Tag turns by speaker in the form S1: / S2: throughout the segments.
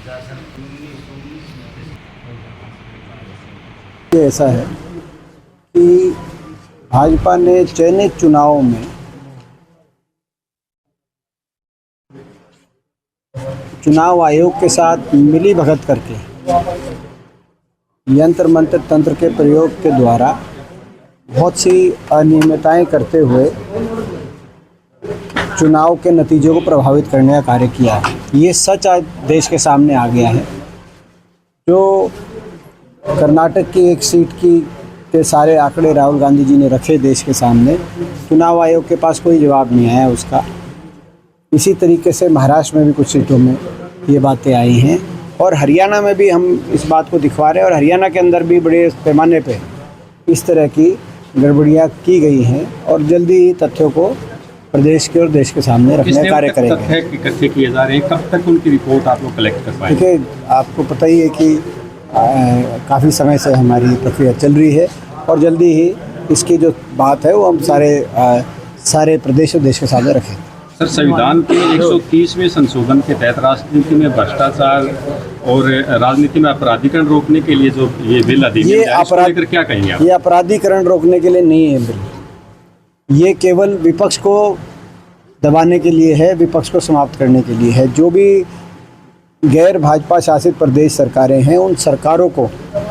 S1: ये ऐसा है कि भाजपा ने चयनित चुनावों में चुनाव आयोग के साथ मिली भगत करके यंत्र मंत्र तंत्र के प्रयोग के द्वारा बहुत सी अनियमितताएं करते हुए चुनाव के नतीजों को प्रभावित करने का कार्य किया है। ये सच आज देश के सामने आ गया है। जो कर्नाटक की एक सीट के सारे आंकड़े राहुल गांधी जी ने रखे देश के सामने, चुनाव आयोग के पास कोई जवाब नहीं आया उसका। इसी तरीके से महाराष्ट्र में भी कुछ सीटों में ये बातें आई हैं और हरियाणा में भी हम इस बात को दिखवा रहे हैं और हरियाणा के अंदर भी बड़े पैमाने पे इस तरह की गड़बड़ियाँ की गई हैं और जल्दी ही तथ्यों को प्रदेश के और देश के सामने रखने का कार्य करेंगे।
S2: तथ्य इकट्ठे किए जा रहे हैं, कब तक उनकी रिपोर्ट आप लोग कलेक्ट कर पाएंगे?
S1: देखिए, आपको पता ही है कि काफ़ी समय से हमारी प्रक्रिया चल रही है और जल्दी ही इसकी जो बात है वो हम सारे प्रदेश और देश के सामने रखें।
S2: सर, संविधान के 130वें संशोधन के तहत राजनीति में भ्रष्टाचार और राजनीति में अपराधीकरण रोकने के लिए जो ये बिल अधिनियम क्या कहेंगे आप?
S1: ये अपराधीकरण रोकने के लिए नहीं है बिल, ये केवल विपक्ष को दबाने के लिए है, विपक्ष को समाप्त करने के लिए है। जो भी गैर भाजपा शासित प्रदेश सरकारें हैं उन सरकारों को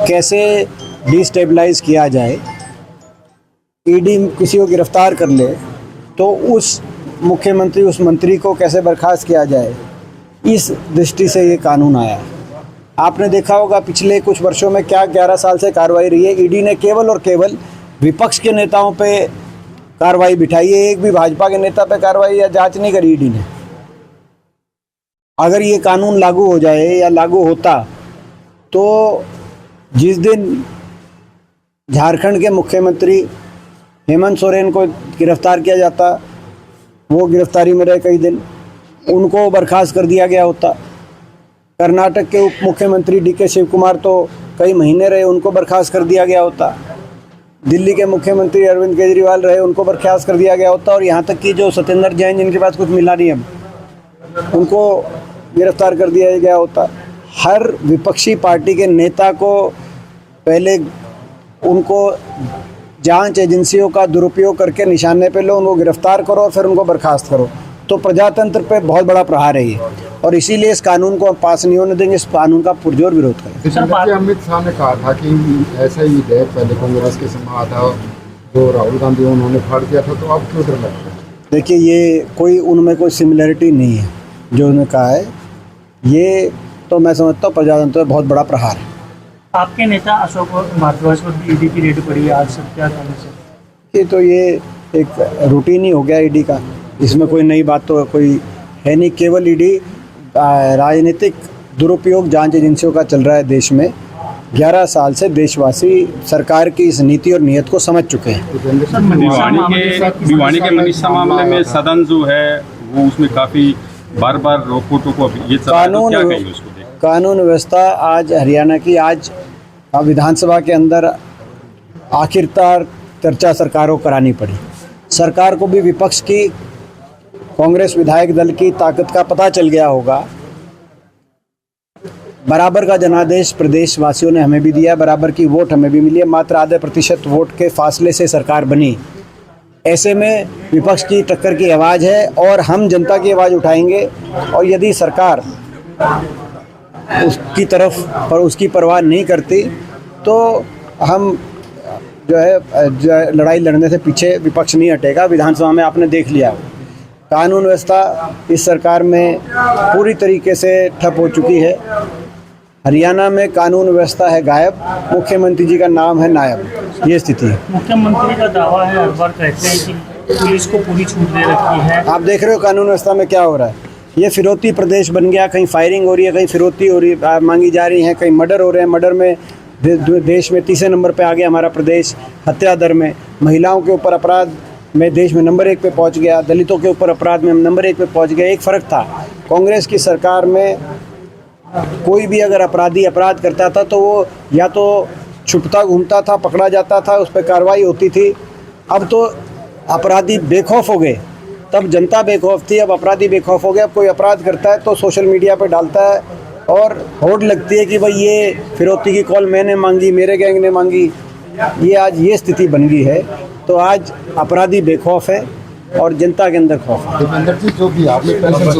S1: कैसे डिस्टेबलाइज किया जाए, ईडी किसी को गिरफ्तार कर ले तो उस मुख्यमंत्री उस मंत्री को कैसे बर्खास्त किया जाए, इस दृष्टि से ये कानून आया है। आपने देखा होगा पिछले कुछ वर्षों में क्या 11 साल से कार्रवाई रही है। ईडी ने केवल और केवल विपक्ष के नेताओं पे कार्रवाई बिठाई है, एक भी भाजपा के नेता पे कार्रवाई या जांच नहीं करी ईडी ने। अगर ये कानून लागू हो जाए या लागू होता तो जिस दिन झारखंड के मुख्यमंत्री हेमंत सोरेन को गिरफ्तार किया जाता, वो गिरफ्तारी में रहे कई दिन, उनको बर्खास्त कर दिया गया होता। कर्नाटक के उप मुख्यमंत्री DK शिव कुमार तो कई महीने रहे, उनको बर्खास्त कर दिया गया होता। दिल्ली के मुख्यमंत्री अरविंद केजरीवाल रहे, उनको बर्खास्त कर दिया गया होता। और यहाँ तक कि जो सत्येंद्र जैन जिनके पास कुछ मिला नहीं अब, उनको गिरफ्तार कर दिया गया होता। हर विपक्षी पार्टी के नेता को पहले उनको जांच एजेंसियों का दुरुपयोग करके निशाने पे लो, उनको गिरफ्तार करो और फिर उनको बर्खास्त करो, तो प्रजातंत्र पे बहुत बड़ा प्रहार है ये। और इसीलिए इस कानून को हम पास नहीं होने देंगे, इस कानून का पुरजोर विरोध करेंगे।
S3: अमित शाह ने कहा था कि ऐसा ही विधेयक पहले कांग्रेस के समय आया था जो राहुल गांधी उन्होंने फाड़ दिया था, तो आप क्यों डर लगता है?
S1: देखिए, ये कोई उनमें कोई सिमिलरिटी नहीं है जो उन्होंने कहा है। ये तो मैं समझता हूँ प्रजातंत्र में बहुत बड़ा प्रहार है।
S4: आपके नेता अशोक भारद्वाज पर ईडी की रेड पड़ी है आज, सब क्या कहना चाहिए?
S1: ये तो ये एक रूटीन ही हो गया ईडी का, इसमें कोई नई बात तो कोई है नहीं। केवल ईडी राजनीतिक दुरुपयोग जांच एजेंसियों का चल रहा है देश में। 11 साल से देशवासी सरकार की इस नीति और नीयत को समझ चुके हैं।
S2: भिवानी के मनीषा मामले में सदन जो है वो उसमें काफ़ी बार रोको टोको ये
S1: कानून व्यवस्था आज हरियाणा की आज विधानसभा के अंदर आखिरकार चर्चा सरकारों को करानी पड़ी। सरकार को भी विपक्ष की कांग्रेस विधायक दल की ताकत का पता चल गया होगा। बराबर का जनादेश प्रदेश वासियों ने हमें भी दिया, बराबर की वोट हमें भी मिली है, मात्र आधे % वोट के फासले से सरकार बनी। ऐसे में विपक्ष की टक्कर की आवाज़ है और हम जनता की आवाज़ उठाएंगे। और यदि सरकार उसकी तरफ पर उसकी परवाह नहीं करती तो हम जो है लड़ाई लड़ने से पीछे विपक्ष नहीं हटेगा। विधानसभा में आपने देख लिया, कानून व्यवस्था इस सरकार में पूरी तरीके से ठप हो चुकी है। हरियाणा में कानून व्यवस्था है गायब, मुख्यमंत्री जी का नाम है नायब। ये स्थिति है।
S4: मुख्यमंत्री का दावा है, हर बार कहते हैं कि पुलिस को पूरी छूट दे रखी है।
S1: आप देख रहे हो कानून व्यवस्था में क्या हो रहा है। ये फिरौती प्रदेश बन गया, कहीं फायरिंग हो रही है, कहीं फिरौती हो रही मांगी जा रही है, कहीं मर्डर हो रहे हैं। मर्डर में देश में 3रे नंबर पे आ गया हमारा प्रदेश। हत्या दर में, महिलाओं के ऊपर अपराध में देश में नंबर 1 पे पहुंच गया। दलितों के ऊपर अपराध में नंबर 1 पे पहुंच गया। एक फ़र्क था, कांग्रेस की सरकार में कोई भी अगर अपराधी अपराध करता था तो वो या तो छुपता घूमता था, पकड़ा जाता था, उस पर कार्रवाई होती थी। अब तो अपराधी बेखौफ हो गए, तब जनता बेखौफ थी, अब अपराधी बेखौफ हो गए। अब कोई अपराध करता है तो सोशल मीडिया पर डालता है और होड़ लगती है कि भाई ये फिरौती की कॉल मैंने मांगी, मेरे गैंग ने मांगी। ये आज ये स्थिति बन गई है। तो आज अपराधी बेखौफ है और जनता के अंदर खौफ है।
S3: देवेंद्र जी, जो भी आपने पेंशन